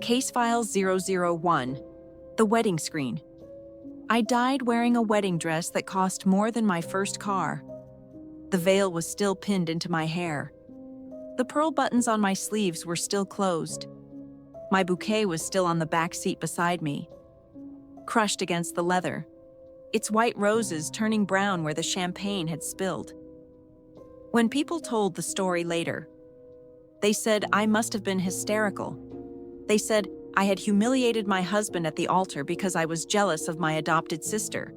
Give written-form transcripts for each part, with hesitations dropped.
Case File 001, The Wedding Screen. I died wearing a wedding dress that cost more than my first car. The veil was still pinned into my hair. The pearl buttons on my sleeves were still closed. My bouquet was still on the back seat beside me, crushed against the leather, its white roses turning brown where the champagne had spilled. When people told the story later, they said I must have been hysterical. They said I had humiliated my husband at the altar because I was jealous of my adopted sister.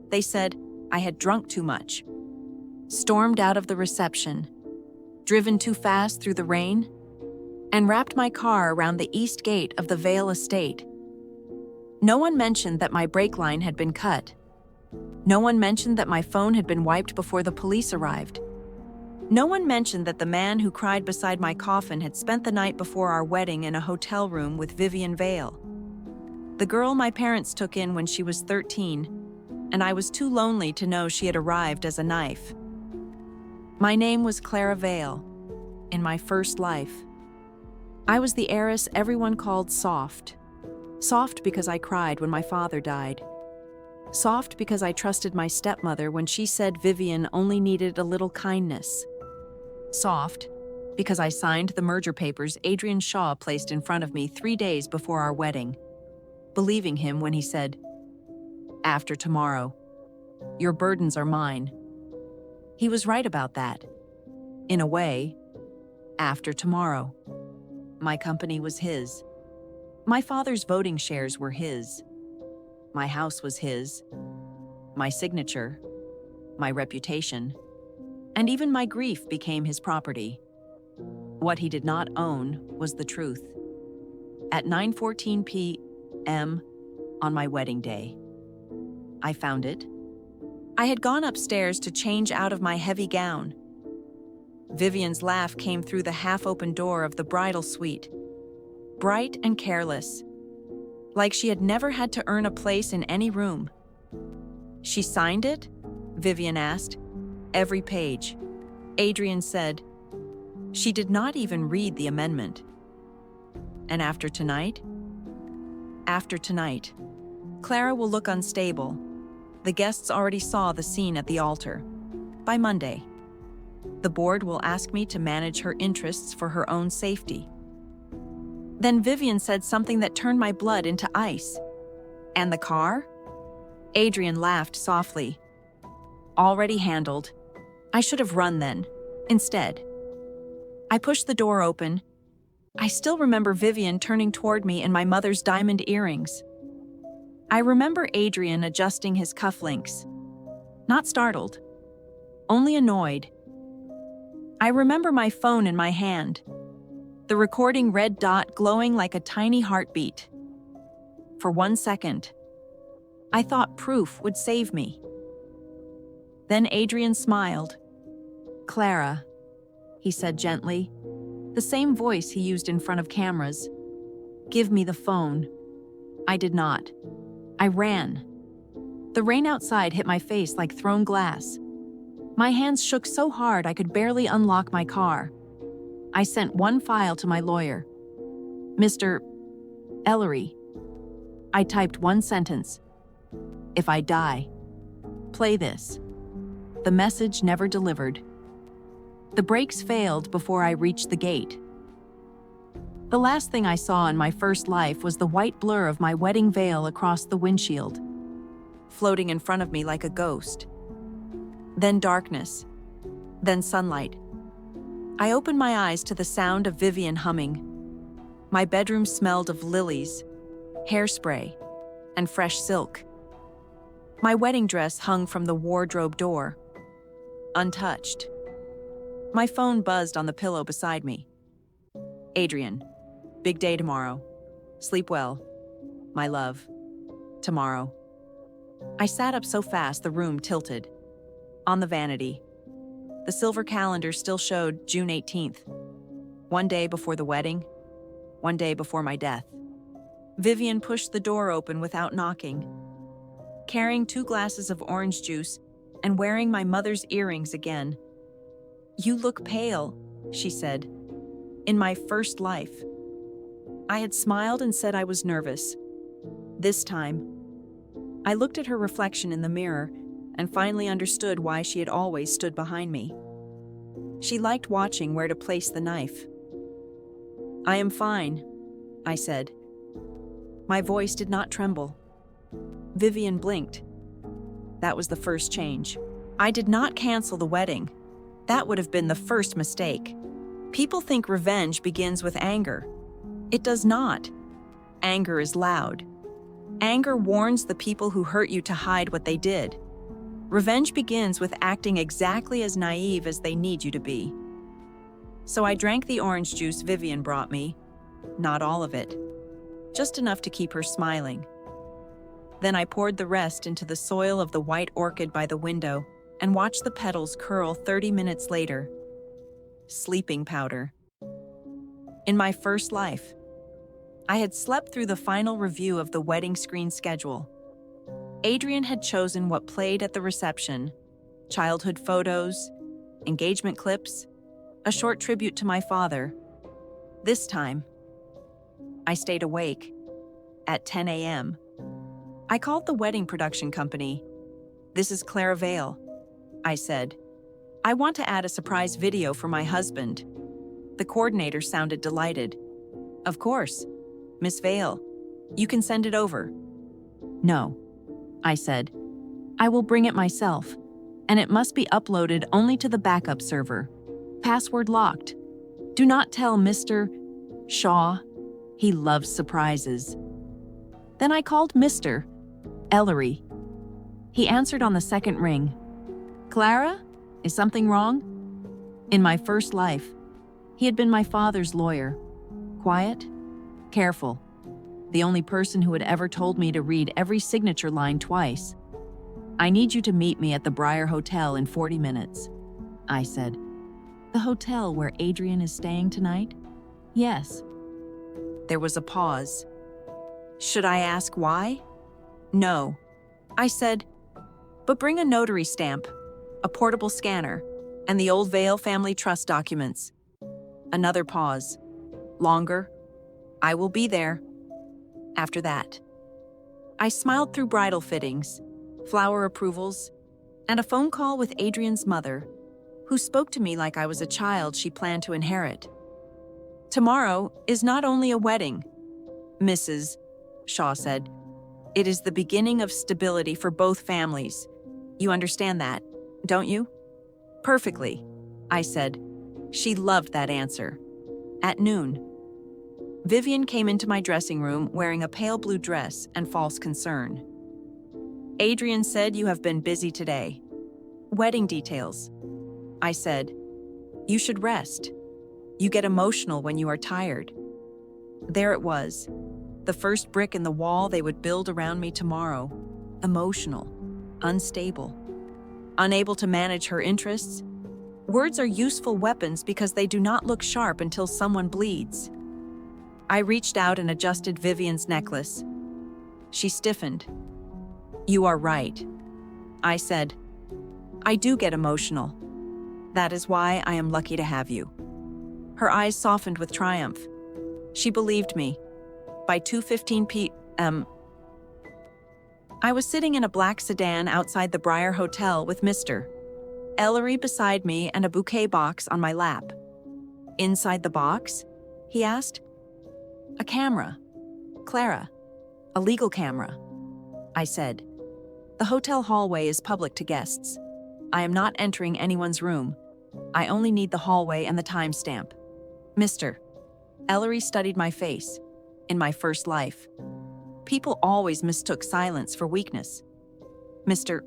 They said I had drunk too much, stormed out of the reception, driven too fast through the rain, and wrapped my car around the east gate of the Vale estate. No one mentioned that my brake line had been cut. No one mentioned that my phone had been wiped before the police arrived. No one mentioned that the man who cried beside my coffin had spent the night before our wedding in a hotel room with Vivian Vale, the girl my parents took in when she was 13, and I was too lonely to know she had arrived as a knife. My name was Clara Vale, in my first life. I was the heiress everyone called soft. Soft because I cried when my father died. Soft because I trusted my stepmother when she said Vivian only needed a little kindness. Soft because I signed the merger papers Adrian Shaw placed in front of me 3 days before our wedding, believing him when he said, "After tomorrow, your burdens are mine." He was right about that. In a way, after tomorrow, my company was his. My father's voting shares were his. My house was his. My signature, my reputation, and even my grief became his property. What he did not own was the truth. At 9:14 p.m. on my wedding day, I found it. I had gone upstairs to change out of my heavy gown. Vivian's laugh came through the half-open door of the bridal suite, bright and careless, like she had never had to earn a place in any room. "She signed it?" Vivian asked. "Every page," Adrian said. "She did not even read the amendment." "And after tonight?" "After tonight, Clara will look unstable. The guests already saw the scene at the altar. By Monday, the board will ask me to manage her interests for her own safety." Then Vivian said something that turned my blood into ice. "And the car?" Adrian laughed softly. "Already handled. I should have run then, instead." I pushed the door open. I still remember Vivian turning toward me in my mother's diamond earrings. I remember Adrian adjusting his cufflinks. Not startled, only annoyed. I remember my phone in my hand, the recording red dot glowing like a tiny heartbeat. For 1 second, I thought proof would save me. Then Adrian smiled. "Clara," he said gently, the same voice he used in front of cameras. "Give me the phone." I did not. I ran. The rain outside hit my face like thrown glass. My hands shook so hard I could barely unlock my car. I sent one file to my lawyer. "Mr. Ellery." I typed one sentence. "If I die, play this." The message never delivered. The brakes failed before I reached the gate. The last thing I saw in my first life was the white blur of my wedding veil across the windshield, floating in front of me like a ghost. Then darkness. Then sunlight. I opened my eyes to the sound of Vivian humming. My bedroom smelled of lilies, hairspray, and fresh silk. My wedding dress hung from the wardrobe door, untouched. My phone buzzed on the pillow beside me. "Adrian, big day tomorrow. Sleep well. My love. Tomorrow." I sat up so fast the room tilted. On the vanity, the silver calendar still showed June 18th. 1 day before the wedding, 1 day before my death. Vivian pushed the door open without knocking, carrying 2 glasses of orange juice and wearing my mother's earrings again. "You look pale," she said. "In my first life." I had smiled and said I was nervous. This time, I looked at her reflection in the mirror and finally understood why she had always stood behind me. She liked watching where to place the knife. "I am fine," I said. My voice did not tremble. Vivian blinked. That was the first change. I did not cancel the wedding. That would have been the first mistake. People think revenge begins with anger. It does not. Anger is loud. Anger warns the people who hurt you to hide what they did. Revenge begins with acting exactly as naive as they need you to be. So I drank the orange juice Vivian brought me. Not all of it. Just enough to keep her smiling. Then I poured the rest into the soil of the white orchid by the window and watched the petals curl 30 minutes later. Sleeping powder. In my first life, I had slept through the final review of the wedding screen schedule. Adrian had chosen what played at the reception: childhood photos, engagement clips, a short tribute to my father. This time, I stayed awake at 10 a.m. I called the wedding production company. "This is Clara Vale," I said. "I want to add a surprise video for my husband." The coordinator sounded delighted. "Of course, Miss Vale. You can send it over." "No," I said. "I will bring it myself, and it must be uploaded only to the backup server. Password locked. Do not tell Mr. Shaw. He loves surprises." Then I called Mr. Ellery. He answered on the second ring. "Clara, is something wrong?" In my first life, he had been my father's lawyer. Quiet, careful. The only person who had ever told me to read every signature line twice. "I need you to meet me at the Briar Hotel in 40 minutes, I said. "The hotel where Adrian is staying tonight?" "Yes." There was a pause. Should I ask why? "No," I said, "but bring a notary stamp, a portable scanner, and the old Vale family trust documents." Another pause. Longer. "I will be there." After that, I smiled through bridal fittings, flower approvals, and a phone call with Adrian's mother, who spoke to me like I was a child she planned to inherit. "Tomorrow is not only a wedding," Mrs. Shaw said. "It is the beginning of stability for both families. You understand that, don't you?" "Perfectly," I said. She loved that answer. At noon, Vivian came into my dressing room wearing a pale blue dress and false concern. "Adrian said you have been busy today." "Wedding details," I said. "You should rest. You get emotional when you are tired." There it was, the first brick in the wall they would build around me tomorrow. Emotional, unstable, unable to manage her interests. Words are useful weapons because they do not look sharp until someone bleeds. I reached out and adjusted Vivian's necklace. She stiffened. "You are right," I said. "I do get emotional. That is why I am lucky to have you." Her eyes softened with triumph. She believed me. By 2:15 p.m., I was sitting in a black sedan outside the Briar Hotel with Mr. Ellery beside me and a bouquet box on my lap. "Inside the box?" he asked. "A camera. Clara. A legal camera," I said. "The hotel hallway is public to guests. I am not entering anyone's room. I only need the hallway and the timestamp." Mr. Ellery studied my face. In my first life, people always mistook silence for weakness. Mr.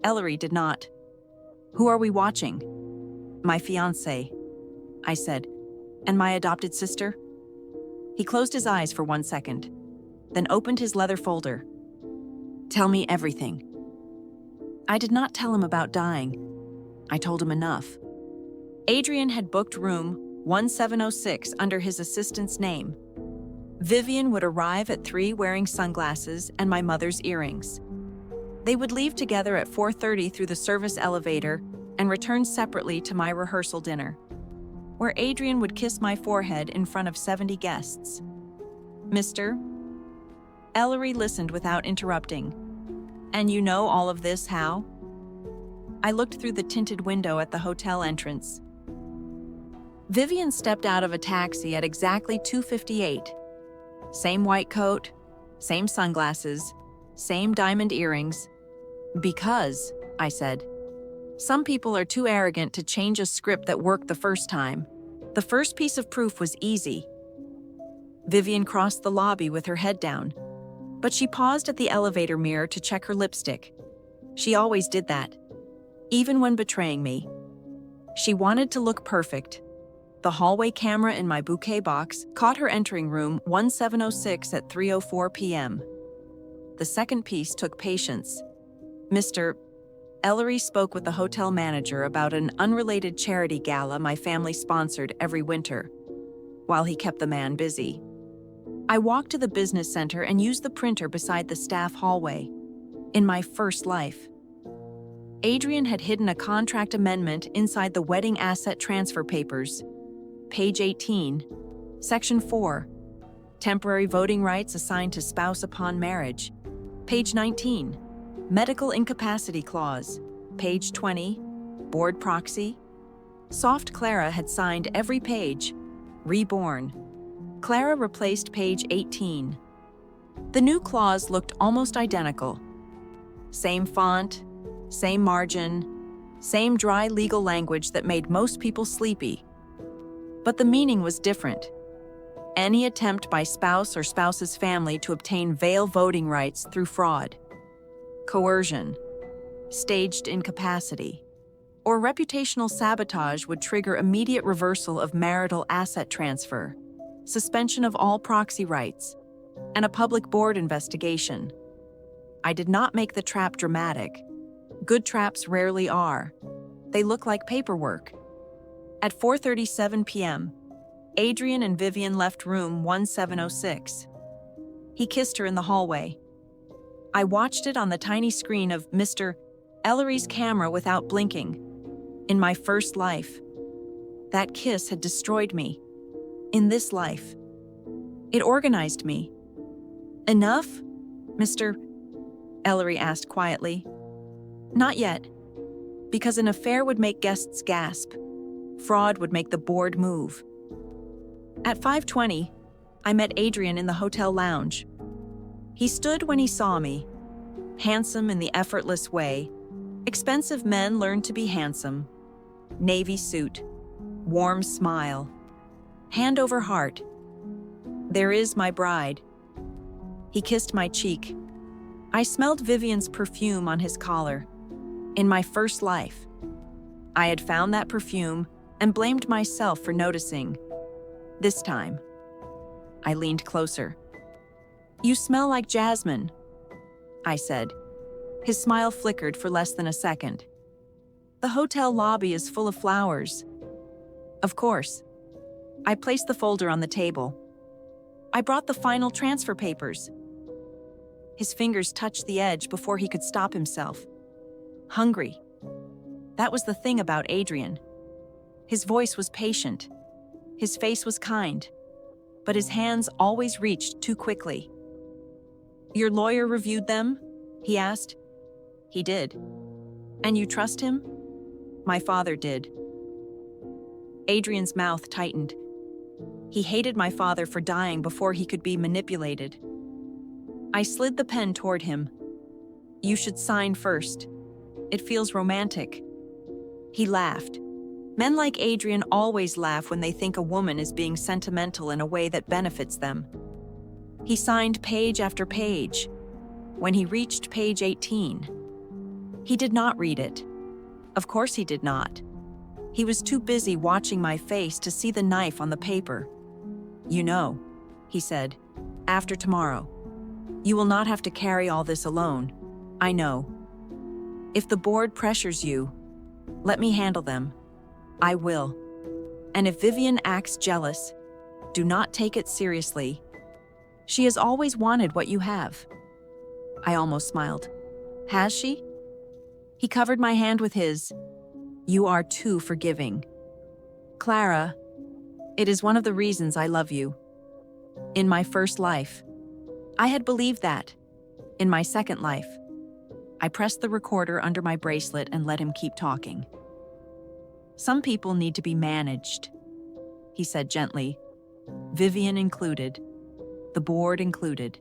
Ellery did not. "Who are we watching?" "My fiancé," I said. "And my adopted sister?" He closed his eyes for 1 second, then opened his leather folder. "Tell me everything." I did not tell him about dying. I told him enough. Adrian had booked room 1706 under his assistant's name. Vivian would arrive at 3 wearing sunglasses and my mother's earrings. They would leave together at 4:30 through the service elevator and return separately to my rehearsal dinner, where Adrian would kiss my forehead in front of 70 guests. Mr. Ellery listened without interrupting. And you know all of this how? I looked through the tinted window at the hotel entrance. Vivian stepped out of a taxi at exactly 2:58. Same white coat, same sunglasses, same diamond earrings. Because, I said, some people are too arrogant to change a script that worked the first time. The first piece of proof was easy. Vivian crossed the lobby with her head down, but she paused at the elevator mirror to check her lipstick. She always did that, even when betraying me. She wanted to look perfect. The hallway camera in my bouquet box caught her entering room 1706 at 3:04 p.m. The second piece took patience. Mr. Ellery spoke with the hotel manager about an unrelated charity gala my family sponsored every winter, while he kept the man busy. I walked to the business center and used the printer beside the staff hallway. In my first life, Adrian had hidden a contract amendment inside the wedding asset transfer papers. Page 18, Section 4, Temporary voting rights assigned to spouse upon marriage. Page 19, Medical incapacity clause. Page 20, Board proxy. Soft Clara had signed every page. Reborn. Clara replaced page 18. The new clause looked almost identical. Same font, same margin, same dry legal language that made most people sleepy. But the meaning was different. Any attempt by spouse or spouse's family to obtain Vale voting rights through fraud, coercion, staged incapacity, or reputational sabotage would trigger immediate reversal of marital asset transfer, suspension of all proxy rights, and a public board investigation. I did not make the trap dramatic. Good traps rarely are. They look like paperwork. At 4:37 p.m., Adrian and Vivian left room 1706. He kissed her in the hallway. I watched it on the tiny screen of Mr. Ellery's camera without blinking. In my first life, that kiss had destroyed me. In this life, it organized me. Enough? Mr. Ellery asked quietly. Not yet, because an affair would make guests gasp. Fraud would make the board move. At 5:20, I met Adrian in the hotel lounge. He stood when he saw me, handsome in the effortless way. Expensive men learn to be handsome. Navy suit, warm smile, hand over heart. There is my bride. He kissed my cheek. I smelled Vivian's perfume on his collar. In my first life, I had found that perfume and blamed myself for noticing. This time, I leaned closer. You smell like jasmine, I said. His smile flickered for less than a second. The hotel lobby is full of flowers. Of course. I placed the folder on the table. I brought the final transfer papers. His fingers touched the edge before he could stop himself. Hungry. That was the thing about Adrian. His voice was patient. His face was kind. But his hands always reached too quickly. Your lawyer reviewed them? He asked. He did. And you trust him? My father did. Adrian's mouth tightened. He hated my father for dying before he could be manipulated. I slid the pen toward him. You should sign first. It feels romantic. He laughed. Men like Adrian always laugh when they think a woman is being sentimental in a way that benefits them. He signed page after page. When he reached page 18, he did not read it. Of course he did not. He was too busy watching my face to see the knife on the paper. You know, he said, after tomorrow, you will not have to carry all this alone. I know. If the board pressures you, let me handle them. I will. And if Vivian acts jealous, do not take it seriously. She has always wanted what you have. I almost smiled. Has she? He covered my hand with his. You are too forgiving. Clara, it is one of the reasons I love you. In my first life. I had believed that. In my second life. I pressed the recorder under my bracelet and let him keep talking. Some people need to be managed, he said gently. Vivian included. The board included.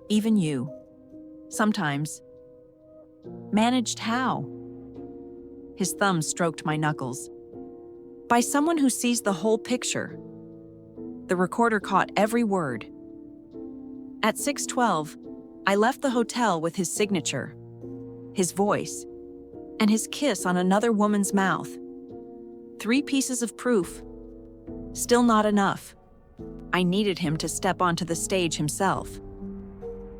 Even you. Sometimes. Managed how? His thumb stroked my knuckles. By someone who sees the whole picture. The recorder caught every word. At 6:12, I left the hotel with his signature, his voice, and his kiss on another woman's mouth. 3 pieces of proof. Still not enough. I needed him to step onto the stage himself.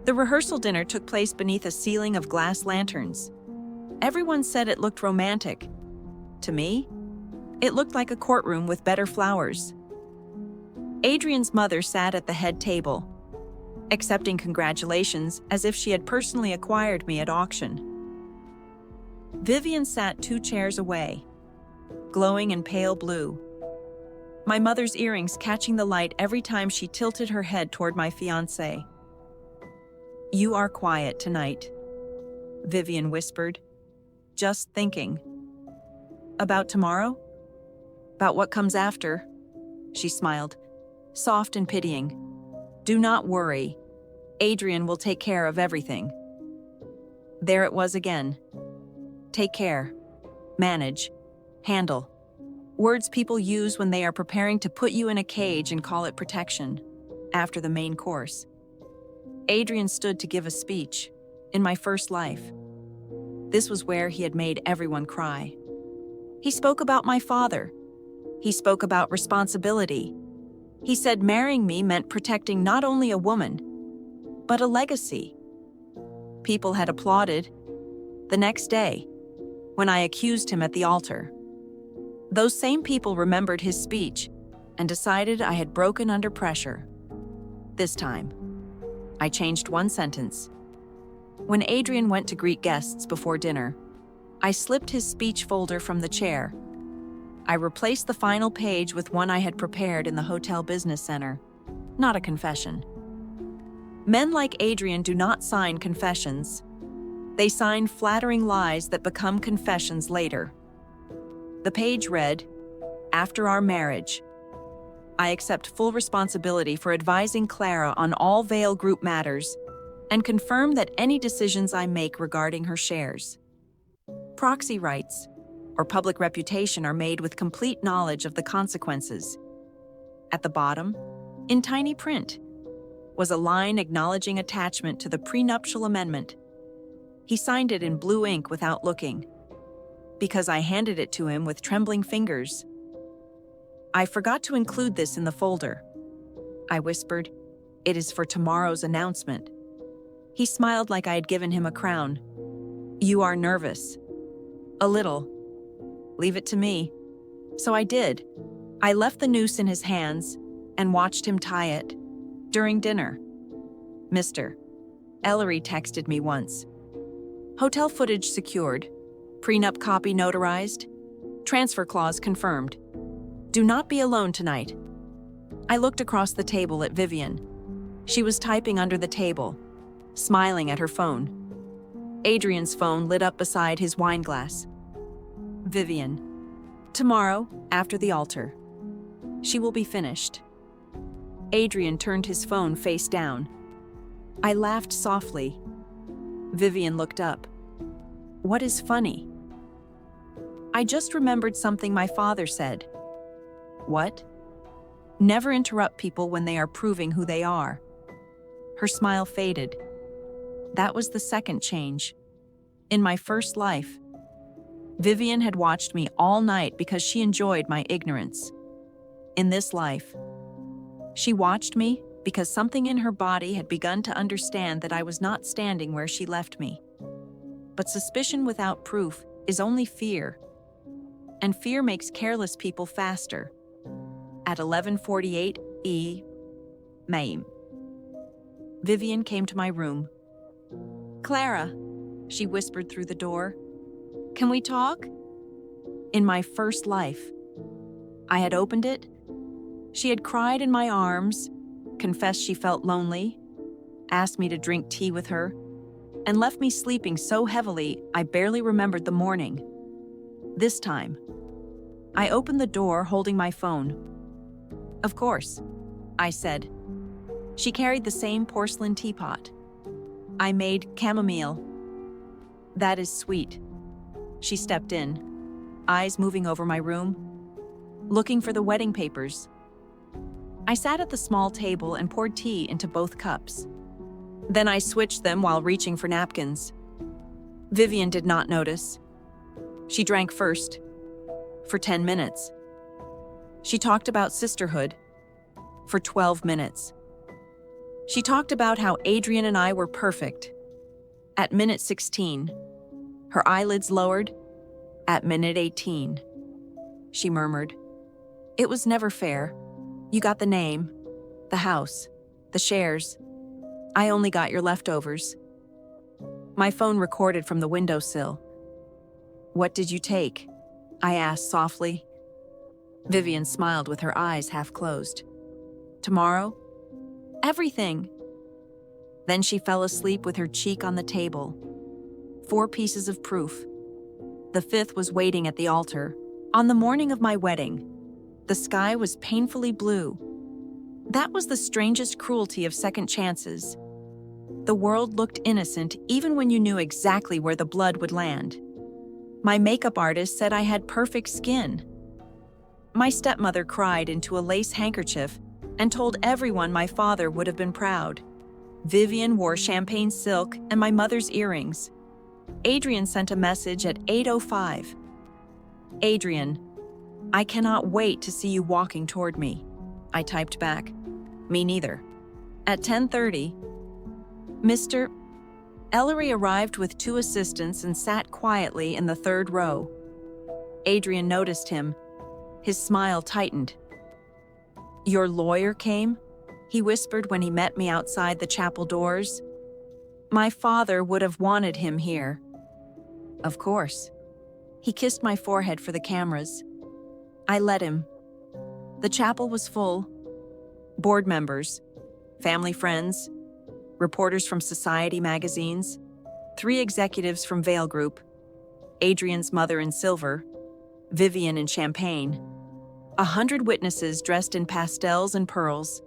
The rehearsal dinner took place beneath a ceiling of glass lanterns. Everyone said it looked romantic. To me, it looked like a courtroom with better flowers. Adrian's mother sat at the head table, accepting congratulations as if she had personally acquired me at auction. Vivian sat 2 chairs away, glowing in pale blue. My mother's earrings catching the light every time she tilted her head toward my fiancé. You are quiet tonight, Vivian whispered, just thinking. About tomorrow? About what comes after? She smiled, soft and pitying. Do not worry. Adrian will take care of everything. There it was again. Take care. Manage. Handle. Words people use when they are preparing to put you in a cage and call it protection, after the main course. Adrian stood to give a speech, in my first life. This was where he had made everyone cry. He spoke about my father. He spoke about responsibility. He said marrying me meant protecting not only a woman, but a legacy. People had applauded. The next day, when I accused him at the altar. Those same people remembered his speech and decided I had broken under pressure. This time, I changed one sentence. When Adrian went to greet guests before dinner, I slipped his speech folder from the chair. I replaced the final page with one I had prepared in the hotel business center, not a confession. Men like Adrian do not sign confessions. They sign flattering lies that become confessions later. The page read, "After our marriage, I accept full responsibility for advising Clara on all Vale Group matters and confirm that any decisions I make regarding her shares, proxy rights, or public reputation are made with complete knowledge of the consequences." At the bottom, in tiny print, was a line acknowledging attachment to the prenuptial amendment. He signed it in blue ink without looking, because I handed it to him with trembling fingers. I forgot to include this in the folder. I whispered, "It is for tomorrow's announcement." He smiled like I had given him a crown. "You are nervous." "A little." "Leave it to me." So I did. I left the noose in his hands and watched him tie it. During dinner. Mr. Ellery texted me once. Hotel footage secured. Prenup copy notarized. Transfer clause confirmed. Do not be alone tonight. I looked across the table at Vivian. She was typing under the table, smiling at her phone. Adrian's phone lit up beside his wine glass. Vivian. Tomorrow, after the altar. She will be finished. Adrian turned his phone face down. I laughed softly. Vivian looked up. What is funny? I just remembered something my father said. What? Never interrupt people when they are proving who they are. Her smile faded. That was the second change. In my first life, Vivian had watched me all night because she enjoyed my ignorance. In this life, she watched me because something in her body had begun to understand that I was not standing where she left me. But suspicion without proof is only fear, and fear makes careless people faster. At 11:48 May, Vivian came to my room. Clara, she whispered through the door. Can we talk? In my first life, I had opened it. She had cried in my arms, confessed she felt lonely, asked me to drink tea with her, and left me sleeping so heavily I barely remembered the morning. This time, I opened the door holding my phone. "Of course," I said. She carried the same porcelain teapot. "I made chamomile." "That is sweet." She stepped in, eyes moving over my room, looking for the wedding papers. I sat at the small table and poured tea into both cups. Then I switched them while reaching for napkins. Vivian did not notice. She drank first, for 10 minutes. She talked about sisterhood, for 12 minutes. She talked about how Adrian and I were perfect. At minute 16, her eyelids lowered. At minute 18, she murmured, "It was never fair. You got the name, the house, the shares. I only got your leftovers." My phone recorded from the windowsill. "What did you take?" I asked softly. Vivian smiled with her eyes half closed. "Tomorrow? Everything." Then she fell asleep with her cheek on the table. 4 pieces of proof. The 5th was waiting at the altar. On the morning of my wedding, the sky was painfully blue. That was the strangest cruelty of second chances. The world looked innocent even when you knew exactly where the blood would land. My makeup artist said I had perfect skin. My stepmother cried into a lace handkerchief and told everyone my father would have been proud. Vivian wore champagne silk and my mother's earrings. Adrian sent a message at 8:05. "Adrian, I cannot wait to see you walking toward me." I typed back, "Me neither." At 10:30, Mr. Ellery arrived with 2 assistants and sat quietly in the 3rd row. Adrian noticed him. His smile tightened. "Your lawyer came?" he whispered when he met me outside the chapel doors. "My father would have wanted him here." "Of course." He kissed my forehead for the cameras. I let him. The chapel was full. Board members, family friends, reporters from society magazines, 3 executives from Vale Group, Adrian's mother in silver, Vivian in champagne, 100 witnesses dressed in pastels and pearls.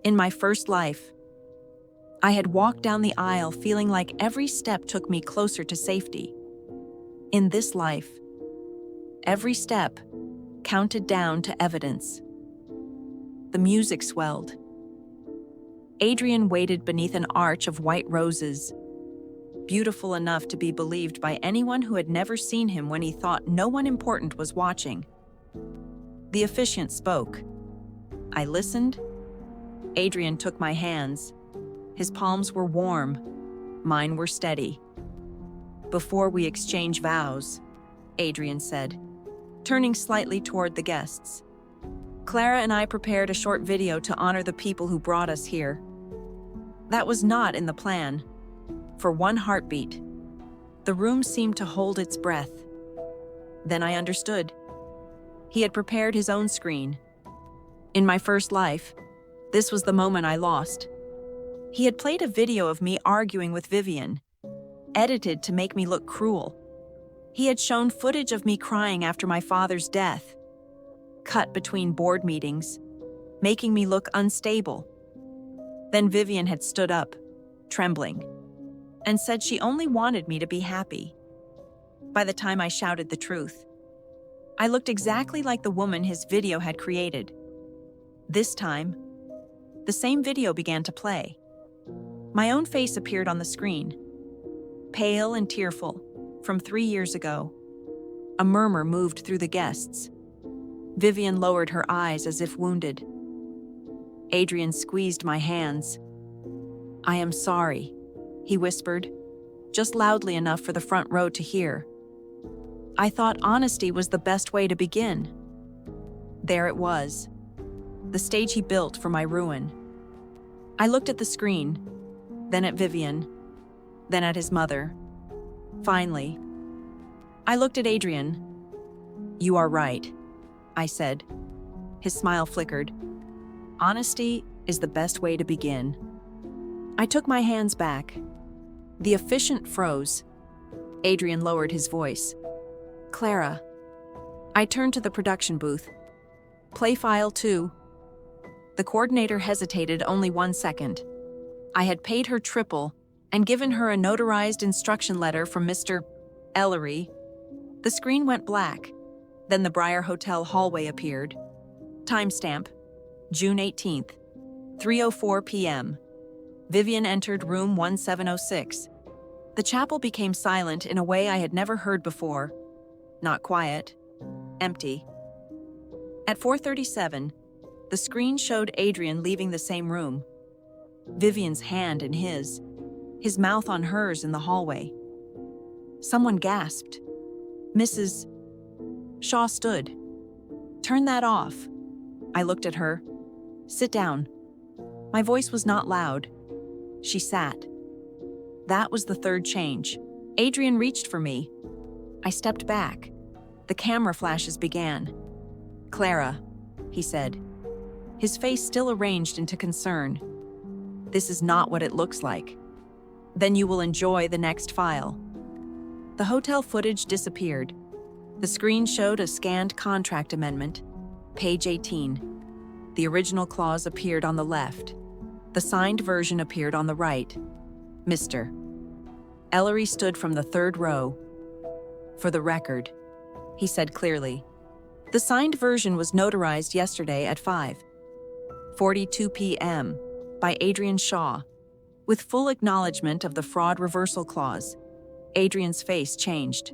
In my first life, I had walked down the aisle feeling like every step took me closer to safety. In this life, every step counted down to evidence. The music swelled. Adrian waited beneath an arch of white roses, beautiful enough to be believed by anyone who had never seen him when he thought no one important was watching. The officiant spoke. I listened. Adrian took my hands. His palms were warm. Mine were steady. "Before we exchange vows," Adrian said, turning slightly toward the guests, "Clara and I prepared a short video to honor the people who brought us here. That was not in the plan. For one heartbeat, the room seemed to hold its breath. Then I understood. He had prepared his own screen. In my first life, this was the moment I lost. He had played a video of me arguing with Vivian, edited to make me look cruel. He had shown footage of me crying after my father's death, cut between board meetings, making me look unstable. Then Vivian had stood up, trembling, and said she only wanted me to be happy. By the time I shouted the truth, I looked exactly like the woman his video had created. This time, the same video began to play. My own face appeared on the screen, pale and tearful, from 3 years ago. A murmur moved through the guests. Vivian lowered her eyes as if wounded. Adrian squeezed my hands. "I am sorry," he whispered, just loudly enough for the front row to hear. I thought honesty was the best way to begin. There it was, the stage he built for my ruin. I looked at the screen, then at Vivian, then at his mother. Finally, I looked at Adrian. "You are right," I said. His smile flickered. "Honesty is the best way to begin. I took my hands back. The officiant froze. Adrian lowered his voice. Clara. I turned to the production booth. Play file 2. The coordinator hesitated only 1 second. I had paid her triple and given her a notarized instruction letter from Mr. Ellery. The screen went black. Then the Briar Hotel hallway appeared. Timestamp, June 18th, 3:04 p.m. Vivian entered room 1706. The chapel became silent in a way I had never heard before. Not quiet, empty. At 4:37, the screen showed Adrian leaving the same room. Vivian's hand in his mouth on hers in the hallway. Someone gasped. Mrs. Shaw stood. Turn that off. I looked at her. Sit down. My voice was not loud. She sat. That was the third change. Adrian reached for me. I stepped back. The camera flashes began. Clara, he said, his face still arranged into concern. This is not what it looks like. Then you will enjoy the next file. The hotel footage disappeared. The screen showed a scanned contract amendment, page 18. The original clause appeared on the left. The signed version appeared on the right. Mr. Ellery stood from the third row. For the record, he said clearly. The signed version was notarized yesterday at 5:42 p.m. by Adrian Shaw, with full acknowledgement of the fraud reversal clause. Adrian's face changed.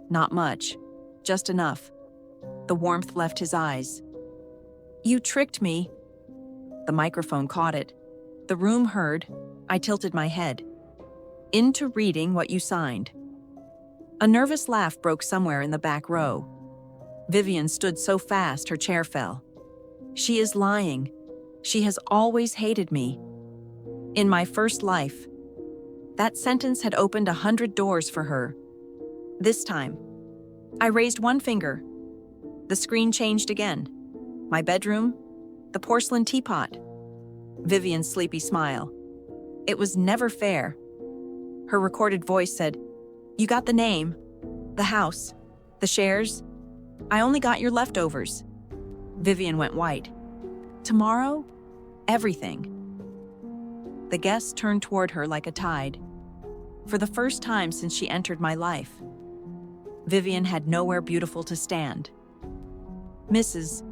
Not much, just enough. The warmth left his eyes. You tricked me. The microphone caught it. The room heard. I tilted my head. Into reading what you signed. A nervous laugh broke somewhere in the back row. Vivian stood so fast her chair fell. She is lying. She has always hated me. In my first life. That sentence had opened 100 doors for her. This time, I raised one finger. The screen changed again. My bedroom, the porcelain teapot. Vivian's sleepy smile. It was never fair. Her recorded voice said, You got the name, the house, the shares. I only got your leftovers. Vivian went white. Tomorrow, everything. The guests turned toward her like a tide. For the first time since she entered my life, Vivian had nowhere beautiful to stand. Mrs.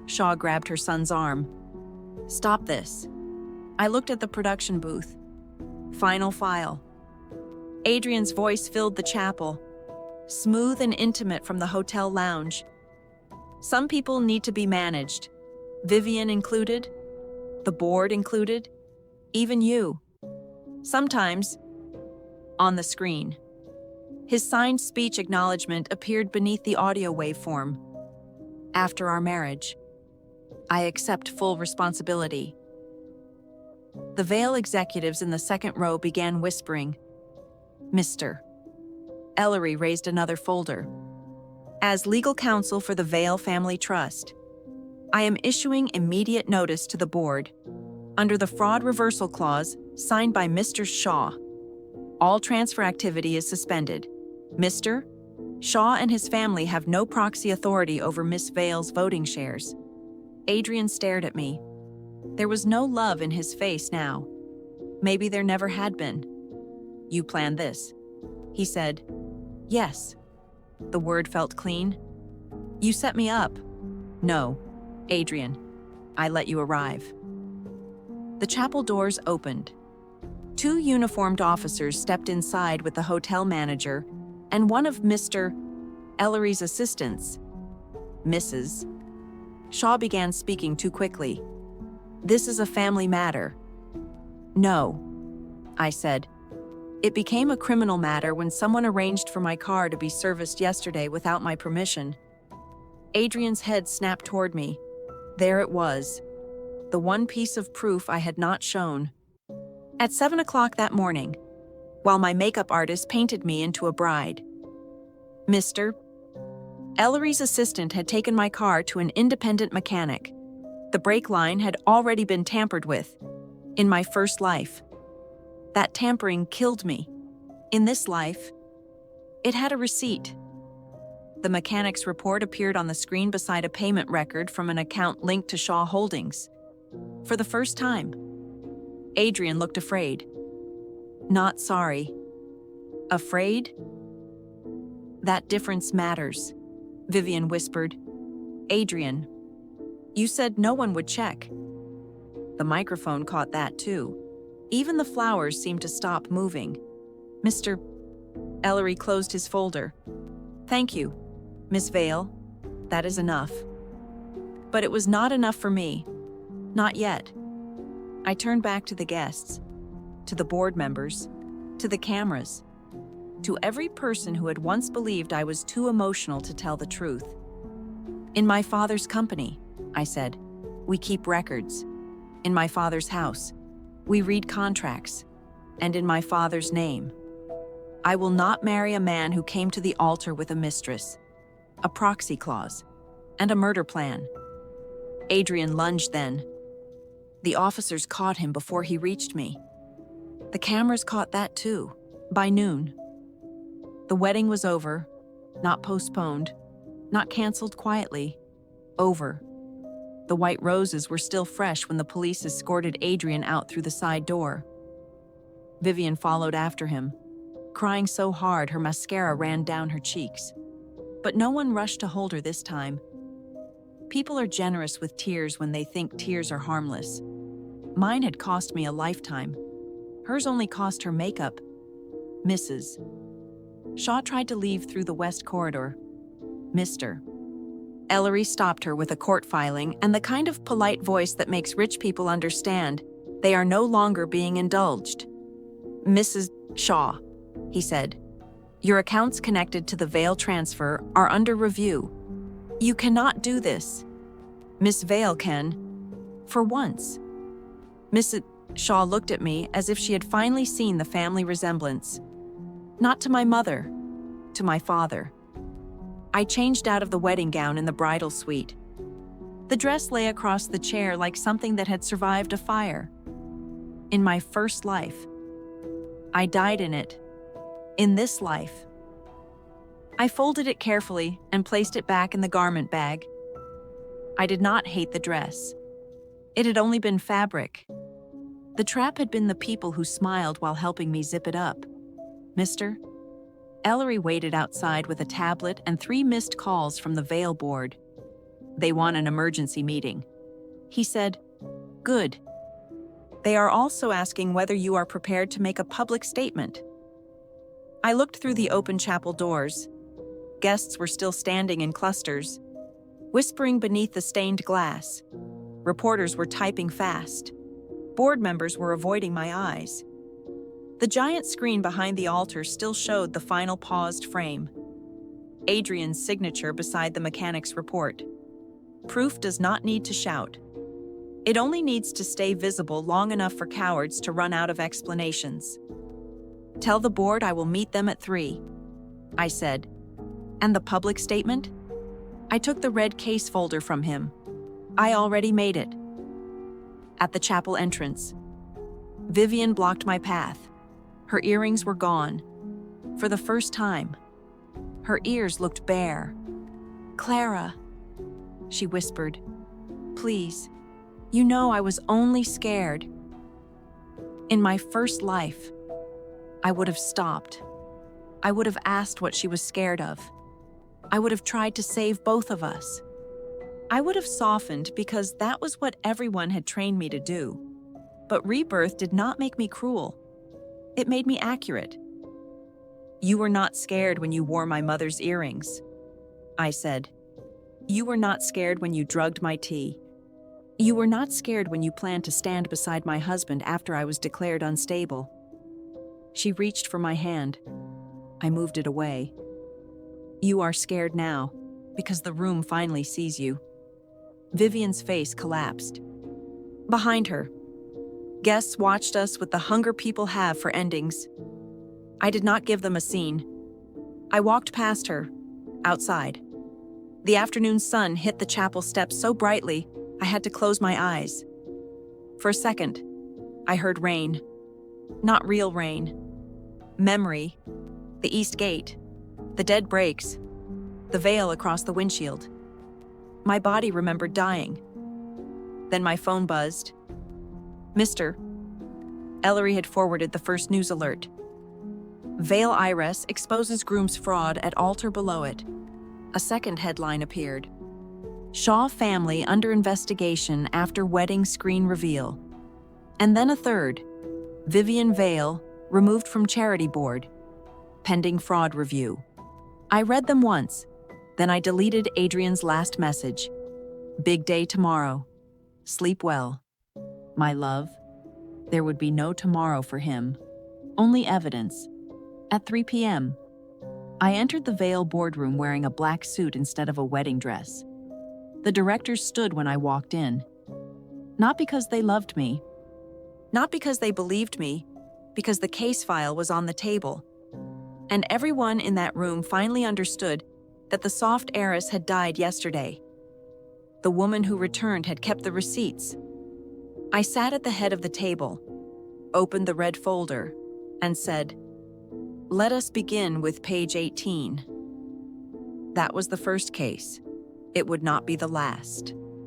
Shaw grabbed her son's arm. Stop this. I looked at the production booth. Final file. Adrian's voice filled the chapel, smooth and intimate from the hotel lounge. Some people need to be managed, Vivian included, the board included, even you. Sometimes, on the screen. His signed speech acknowledgement appeared beneath the audio waveform. After our marriage, I accept full responsibility. The Vale executives in the second row began whispering. Mr. Ellery raised another folder. As legal counsel for the Vale Family Trust, I am issuing immediate notice to the board, under the fraud reversal clause signed by Mr. Shaw. All transfer activity is suspended. Mr. Shaw and his family have no proxy authority over Miss Vale's voting shares. Adrian stared at me. There was no love in his face now. Maybe there never had been. You planned this, he said. Yes. The word felt clean. You set me up. No, Adrian. I let you arrive. The chapel doors opened. 2 uniformed officers stepped inside with the hotel manager and one of Mr. Ellery's assistants. Mrs. Shaw began speaking too quickly. This is a family matter. No, I said. It became a criminal matter when someone arranged for my car to be serviced yesterday without my permission. Adrian's head snapped toward me. There it was, the one piece of proof I had not shown. At 7 o'clock that morning, while my makeup artist painted me into a bride, Mr. Ellery's assistant had taken my car to an independent mechanic. The brake line had already been tampered with. In my first life. That tampering killed me. In this life, it had a receipt. The mechanic's report appeared on the screen beside a payment record from an account linked to Shaw Holdings. For the first time, Adrian looked afraid. Not sorry. Afraid? That difference matters, Vivian whispered. Adrian, you said no one would check. The microphone caught that too. Even the flowers seemed to stop moving. Mr. Ellery closed his folder. Thank you, Miss Vale. That is enough. But it was not enough for me. Not yet. I turned back to the guests, to the board members, to the cameras, to every person who had once believed I was too emotional to tell the truth. In my father's company, I said, we keep records. In my father's house, we read contracts. And in my father's name, I will not marry a man who came to the altar with a mistress, a proxy clause, and a murder plan. Adrian lunged then. The officers caught him before he reached me. The cameras caught that too, by noon. The wedding was over, not postponed, not canceled quietly, over. The white roses were still fresh when the police escorted Adrian out through the side door. Vivian followed after him, crying so hard her mascara ran down her cheeks. But no one rushed to hold her this time. People are generous with tears when they think tears are harmless. Mine had cost me a lifetime. Hers only cost her makeup. Mrs. Shaw tried to leave through the west corridor. Mr. Ellery stopped her with a court filing and the kind of polite voice that makes rich people understand they are no longer being indulged. Mrs. Shaw, he said, your accounts connected to the Vale transfer are under review. You cannot do this. Miss Vale can. For once. Mrs. Shaw looked at me as if she had finally seen the family resemblance. Not to my mother, to my father. I changed out of the wedding gown in the bridal suite. The dress lay across the chair like something that had survived a fire. In my first life. I died in it. In this life. I folded it carefully and placed it back in the garment bag. I did not hate the dress. It had only been fabric. The trap had been the people who smiled while helping me zip it up. Mr. Ellery waited outside with a tablet and 3 missed calls from the Vale board. They want an emergency meeting. He said, good. They are also asking whether you are prepared to make a public statement. I looked through the open chapel doors. Guests were still standing in clusters, whispering beneath the stained glass. Reporters were typing fast. Board members were avoiding my eyes. The giant screen behind the altar still showed the final paused frame. Adrian's signature beside the mechanic's report. Proof does not need to shout. It only needs to stay visible long enough for cowards to run out of explanations. Tell the board I will meet them at 3, I said. And the public statement? I took the red case folder from him. I already made it. At the chapel entrance. Vivian blocked my path. Her earrings were gone. For the first time. Her ears looked bare. Clara, she whispered. Please, you know I was only scared. In my first life, I would have stopped. I would have asked what she was scared of. I would have tried to save both of us. I would have softened because that was what everyone had trained me to do. But Rebirth did not make me cruel. It made me accurate. You were not scared when you wore my mother's earrings, I said. You were not scared when you drugged my tea. You were not scared when you planned to stand beside my husband after I was declared unstable. She reached for my hand. I moved it away. You are scared now, because the room finally sees you. Vivian's face collapsed. Behind her, guests watched us with the hunger people have for endings. I did not give them a scene. I walked past her, outside. The afternoon sun hit the chapel steps so brightly, I had to close my eyes. For a second, I heard rain. Not real rain. Memory. The East Gate. The dead brakes. The veil across the windshield. My body remembered dying. Then my phone buzzed. Mr. Ellery had forwarded the first news alert. Vale IRS exposes Groom's fraud at altar below it. A second headline appeared. Shaw family under investigation after wedding screen reveal. And then a third. Vivian Vale removed from charity board. Pending fraud review. I read them once. Then I deleted Adrian's last message. Big day tomorrow. Sleep well. My love. There would be no tomorrow for him. Only evidence. At 3 p.m. I entered the Vale boardroom wearing a black suit instead of a wedding dress. The directors stood when I walked in. Not because they loved me. Not because they believed me. Because the case file was on the table. And everyone in that room finally understood that the soft heiress had died yesterday. The woman who returned had kept the receipts. I sat at the head of the table, opened the red folder, and said, "Let us begin with page 18. That was the first case. It would not be the last.